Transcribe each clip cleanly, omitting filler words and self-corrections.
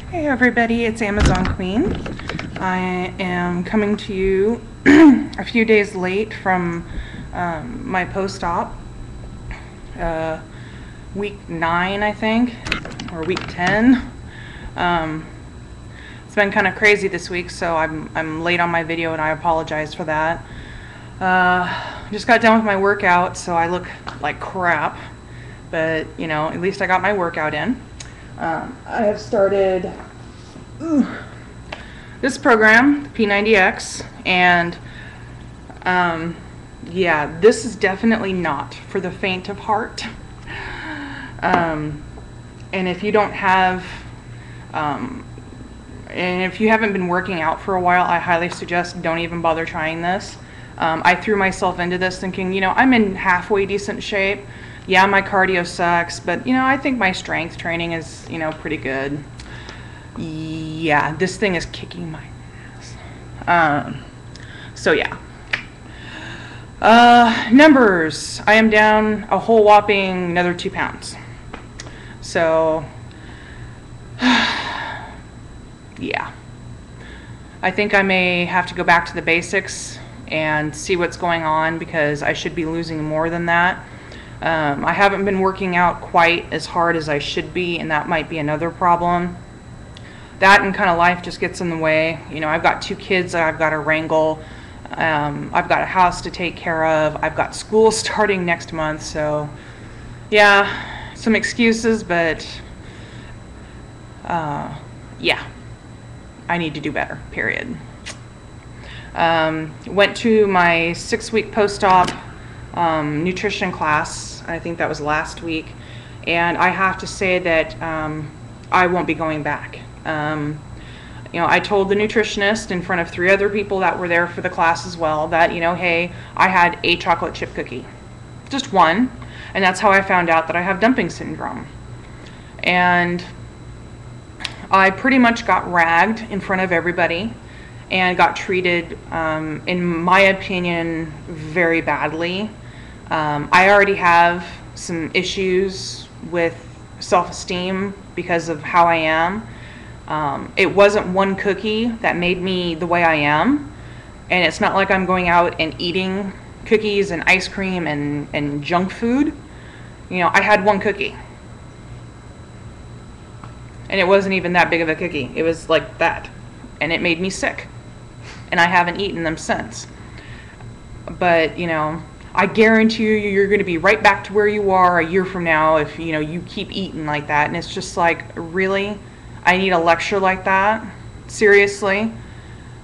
Hey everybody, it's Amazon Queen. I am coming to you a few days late from my post-op. Week 9, I think, or week 10. It's been kind of crazy this week, so I'm late on my video and I apologize for that. Just got done with my workout, so I look like crap, but you know, at least I got my workout in. I have started this program, P90X, and yeah, this is definitely not for the faint of heart. And if you don't have, and if you haven't been working out for a while, I highly suggest don't even bother trying this. I threw myself into this thinking, you know, I'm in halfway decent shape. Yeah, my cardio sucks, but you know, I think my strength training is, you know, pretty good. Yeah, this thing is kicking my ass. So yeah. Numbers. I am down a whole whopping another 2 pounds. So, yeah. I think I may have to go back to the basics and see what's going on, because I should be losing more than that. I haven't been working out quite as hard as I should be, and that might be another problem. That and kind of life just gets in the way. You know, I've got 2 kids that I've got to wrangle. I've got a house to take care of. I've got school starting next month, so yeah, some excuses, but yeah, I need to do better, period. Went to my 6-week post-op nutrition class. I think that was last week, and I have to say that I won't be going back. You know, I told the nutritionist in front of 3 other people that were there for the class as well that, you know, hey, I had a chocolate chip cookie, just one, and that's how I found out that I have dumping syndrome. And I pretty much got ragged in front of everybody and got treated, in my opinion, very badly. I already have some issues with self-esteem because of how I am. It wasn't one cookie that made me the way I am, and it's not like I'm going out and eating cookies and ice cream and junk food. You know, I had one cookie, and it wasn't even that big of a cookie. It was like that, and it made me sick, and I haven't eaten them since. But you know, I guarantee you, you're going to be right back to where you are a year from now if, you know, you keep eating like that. And it's just like, really? I need a lecture like that? Seriously?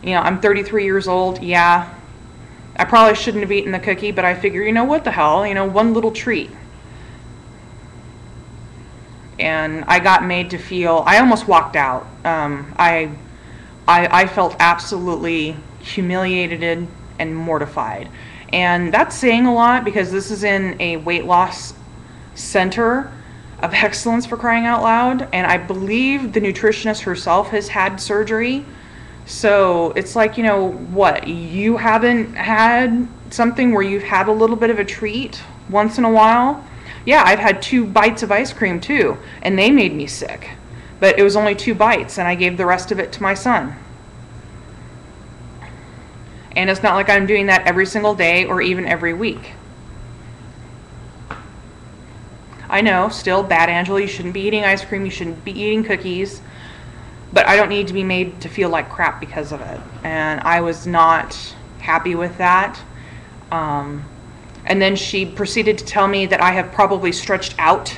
You know, I'm 33 years old. Yeah, I probably shouldn't have eaten the cookie, but I figure, you know, what the hell? You know, one little treat. And I got made to feel, I almost walked out. I felt absolutely humiliated and mortified. And that's saying a lot, because this is in a weight loss center of excellence, for crying out loud, and I believe the nutritionist herself has had surgery. So it's like, you know, what, you haven't had something where you've had a little bit of a treat once in a while? Yeah, I've had 2 bites of ice cream too, and they made me sick, but it was only 2 bites, and I gave the rest of it to my son. And it's not like I'm doing that every single day or even every week. I know, still, bad Angela, you shouldn't be eating ice cream, you shouldn't be eating cookies, but I don't need to be made to feel like crap because of it. And I was not happy with that. And then she proceeded to tell me that I have probably stretched out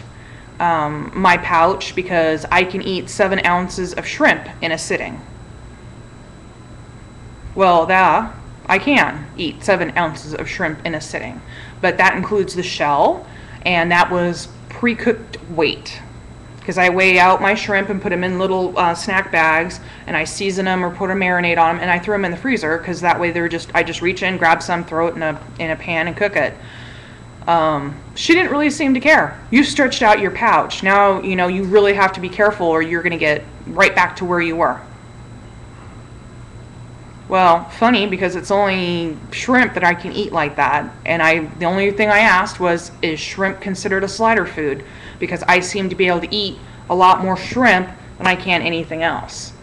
my pouch because I can eat 7 ounces of shrimp in a sitting. Well, I can eat 7 ounces of shrimp in a sitting, but that includes the shell, and that was pre-cooked weight, because I weigh out my shrimp and put them in little snack bags, and I season them or put a marinade on them, and I throw them in the freezer, because that way I just reach in, grab some, throw it in a pan and cook it. She didn't really seem to care. You stretched out your pouch. Now, you know, you really have to be careful or you're going to get right back to where you were. Well, funny, because it's only shrimp that I can eat like that, and the only thing I asked was, is shrimp considered a slider food? Because I seem to be able to eat a lot more shrimp than I can anything else.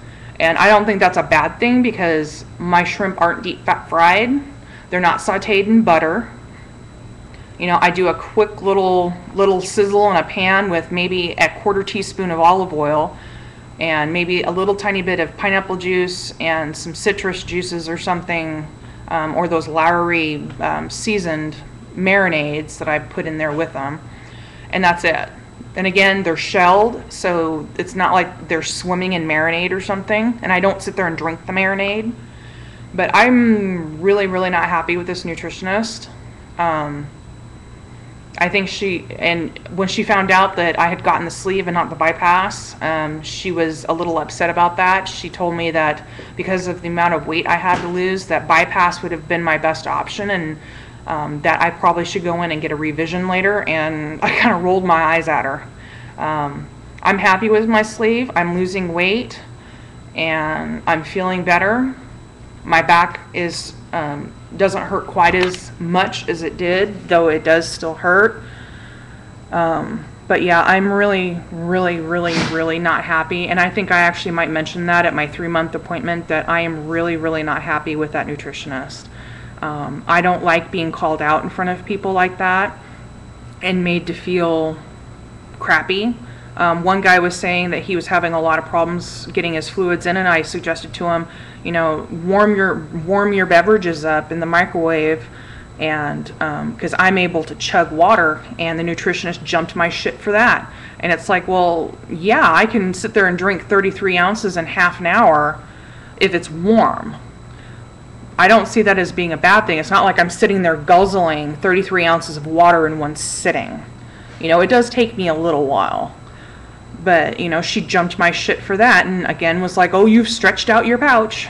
And I don't think that's a bad thing because my shrimp aren't deep fat fried. They're not sauteed in butter. You know, I do a quick little sizzle in a pan with maybe a 1/4 teaspoon of olive oil and maybe a little tiny bit of pineapple juice and some citrus juices or something, or those Lowry seasoned marinades that I put in there with them. And that's it. And again, they're shelled, so it's not like they're swimming in marinade or something. And I don't sit there and drink the marinade. But I'm really, really not happy with this nutritionist. I think when she found out that I had gotten the sleeve and not the bypass, she was a little upset about that. She told me that because of the amount of weight I had to lose, that bypass would have been my best option, and that I probably should go in and get a revision later. And I kind of rolled my eyes at her. I'm happy with my sleeve. I'm losing weight and I'm feeling better. My back is doesn't hurt quite as much as it did, though it does still hurt. But yeah, I'm really, really, really, really not happy. And I think I actually might mention that at my 3-month appointment, that I am really, really not happy with that nutritionist. I don't like being called out in front of people like that and made to feel crappy. One guy was saying that he was having a lot of problems getting his fluids in, and I suggested to him, you know, warm your beverages up in the microwave, and because I'm able to chug water, and the nutritionist jumped my shit for that. And it's like, well, yeah, I can sit there and drink 33 ounces in half an hour if it's warm. I don't see that as being a bad thing. It's not like I'm sitting there guzzling 33 ounces of water in one sitting. You know, it does take me a little while. But, you know, she jumped my shit for that, and again was like, oh, you've stretched out your pouch.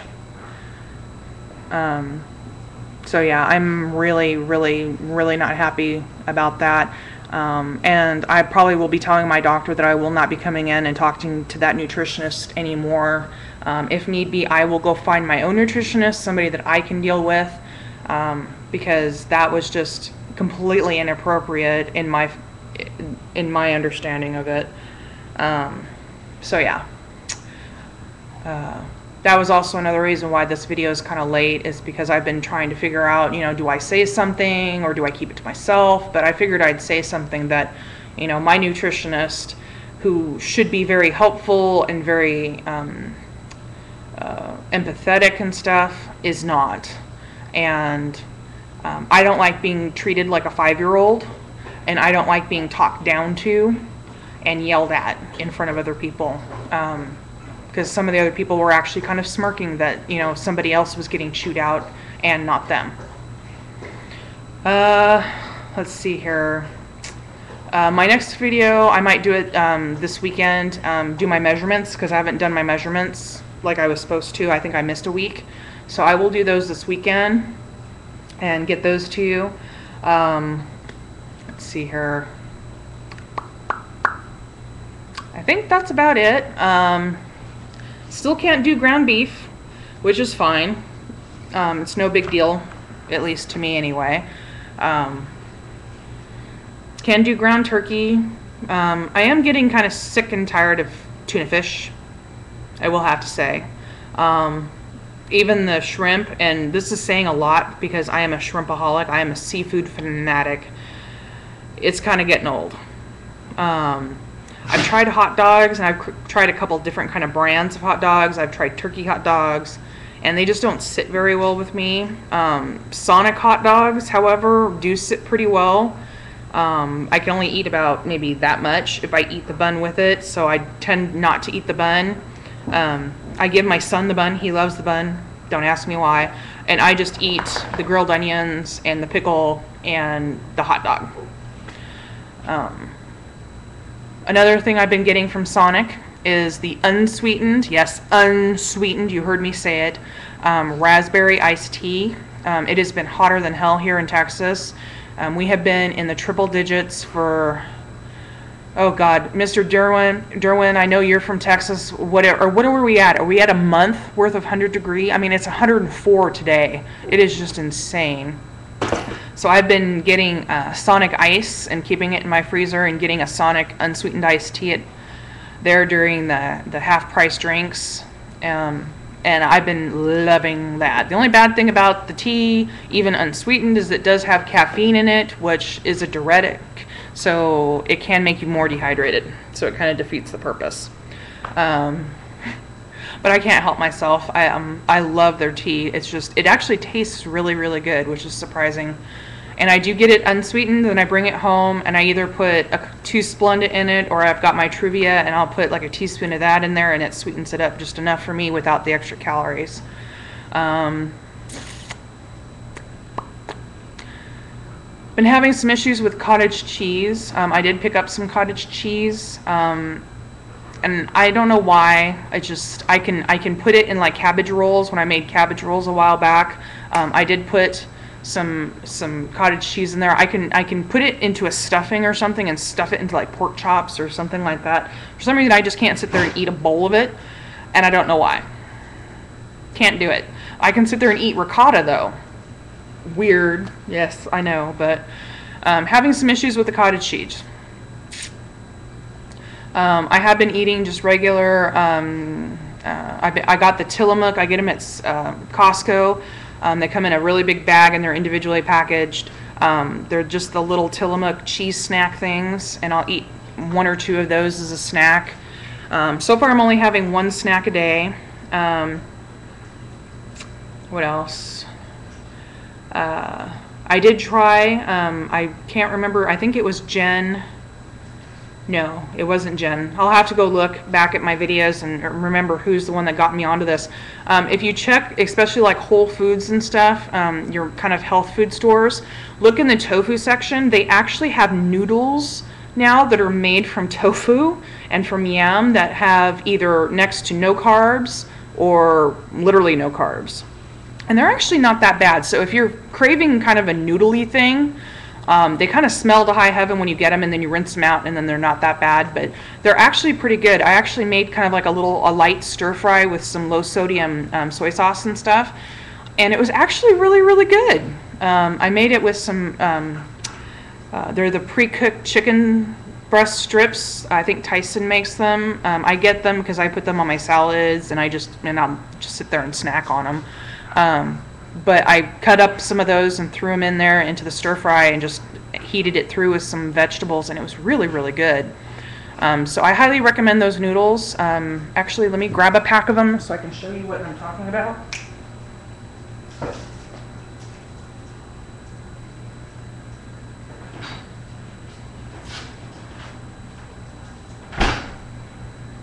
So yeah, I'm really, really, really not happy about that. And I probably will be telling my doctor that I will not be coming in and talking to that nutritionist anymore. If need be, I will go find my own nutritionist, somebody that I can deal with, because that was just completely inappropriate in my understanding of it. So yeah, that was also another reason why this video is kind of late, is because I've been trying to figure out, you know, do I say something or do I keep it to myself? But I figured I'd say something that, you know, my nutritionist, who should be very helpful and very empathetic and stuff, is not. And I don't like being treated like a 5-year-old, and I don't like being talked down to and yelled at in front of other people, because some of the other people were actually kind of smirking that, you know, somebody else was getting chewed out and not them. Let's see here. My next video, I might do it this weekend, do my measurements, because I haven't done my measurements like I was supposed to. I think I missed a week. So I will do those this weekend and get those to you. Let's see here. I think that's about it. Still can't do ground beef, which is fine. It's no big deal, at least to me anyway. Can do ground turkey. I am getting kind of sick and tired of tuna fish, I will have to say. Even the shrimp, and this is saying a lot because I am a shrimpaholic, I am a seafood fanatic. It's kind of getting old. I've tried hot dogs, and I've tried a couple different kind of brands of hot dogs. I've tried turkey hot dogs, and they just don't sit very well with me. Sonic hot dogs, however, do sit pretty well. I can only eat about maybe that much if I eat the bun with it, so I tend not to eat the bun. I give my son the bun. He loves the bun. Don't ask me why. And I just eat the grilled onions and the pickle and the hot dog. Another thing I've been getting from Sonic is the unsweetened, yes, unsweetened, you heard me say it, raspberry iced tea. It has been hotter than hell here in Texas. We have been in the triple digits for, oh God, Mr. Derwin, I know you're from Texas. What are we at? Are we at a month worth of 100 degree? I mean, it's 104 today. It is just insane. So I've been getting Sonic Ice and keeping it in my freezer, and getting a Sonic unsweetened iced tea there during the half-price drinks. And I've been loving that. The only bad thing about the tea, even unsweetened, is it does have caffeine in it, which is a diuretic. So it can make you more dehydrated. So it kind of defeats the purpose. But I can't help myself. I love their tea. It's just, it actually tastes really, really good, which is surprising. And I do get it unsweetened, and I bring it home, and I either put 2 Splenda in it, or I've got my Truvia, and I'll put like a teaspoon of that in there, and it sweetens it up just enough for me without the extra calories. Been having some issues with cottage cheese. I did pick up some cottage cheese, and I don't know why. I can put it in like cabbage rolls. When I made cabbage rolls a while back, I did put some cottage cheese in there. I can put it into a stuffing or something and stuff it into like pork chops or something like that. For some reason, I just can't sit there and eat a bowl of it, and I don't know why. Can't do it. I can sit there and eat ricotta though. Weird. Yes, I know, but having some issues with the cottage cheese. I have been eating just regular. I got the Tillamook. I get them at Costco. They come in a really big bag and they're individually packaged. They're just the little Tillamook cheese snack things, and I'll eat 1 or 2 of those as a snack. So far I'm only having 1 snack a day. What else? I did try, I can't remember, I think it was Jen. No, it wasn't Jen. I'll have to go look back at my videos and remember who's the one that got me onto this. If you check, especially like Whole Foods and stuff, your kind of health food stores, look in the tofu section. They actually have noodles now that are made from tofu and from yam that have either next to no carbs or literally no carbs. And they're actually not that bad. So if you're craving kind of a noodly thing, they kind of smell to high heaven when you get them, and then you rinse them out, and then they're not that bad, but they're actually pretty good. I actually made kind of like a light stir fry with some low sodium soy sauce and stuff, and it was actually really, really good. I made it with some, they're the pre-cooked chicken breast strips. I think Tyson makes them. I get them because I put them on my salads, and I'll just sit there and snack on them. But I cut up some of those and threw them in there into the stir fry and just heated it through with some vegetables, and it was really, really good. So I highly recommend those noodles. Actually, let me grab a pack of them so I can show you what I'm talking about.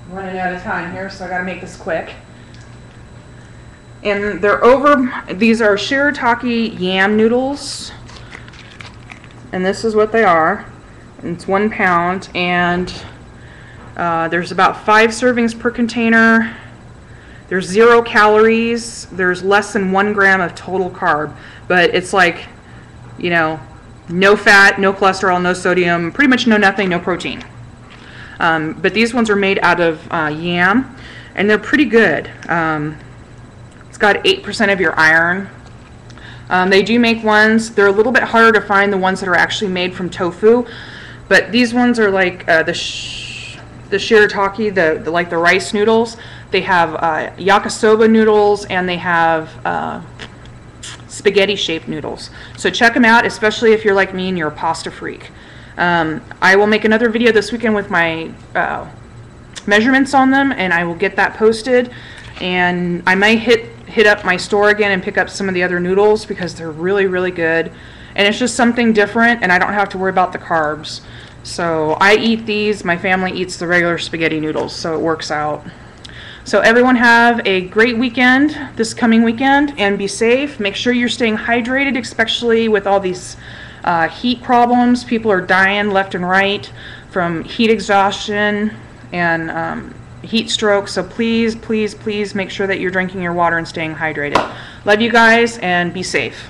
Running out of time here, so I gotta make this quick. And these are shirataki yam noodles, and this is what they are. And it's 1 pound, and there's about 5 servings per container. There's 0 calories. There's less than 1 gram of total carb, but it's like, you know, no fat, no cholesterol, no sodium, pretty much no nothing, no protein. But these ones are made out of yam, and they're pretty good. Got 8% of your iron. They do make ones, they're a little bit harder to find, the ones that are actually made from tofu, but these ones are like the shirataki, the rice noodles. They have yakisoba noodles, and they have spaghetti shaped noodles. So check them out, especially if you're like me and you're a pasta freak. I will make another video this weekend with my measurements on them, and I will get that posted, and I might hit up my store again and pick up some of the other noodles because they're really, really good, and it's just something different, and I don't have to worry about the carbs. So I eat these, my family eats the regular spaghetti noodles, so it works out. So everyone have a great weekend this coming weekend, and be safe. Make sure you're staying hydrated, especially with all these heat problems. People are dying left and right from heat exhaustion and heat stroke, so please, please, please make sure that you're drinking your water and staying hydrated. Love you guys, and be safe.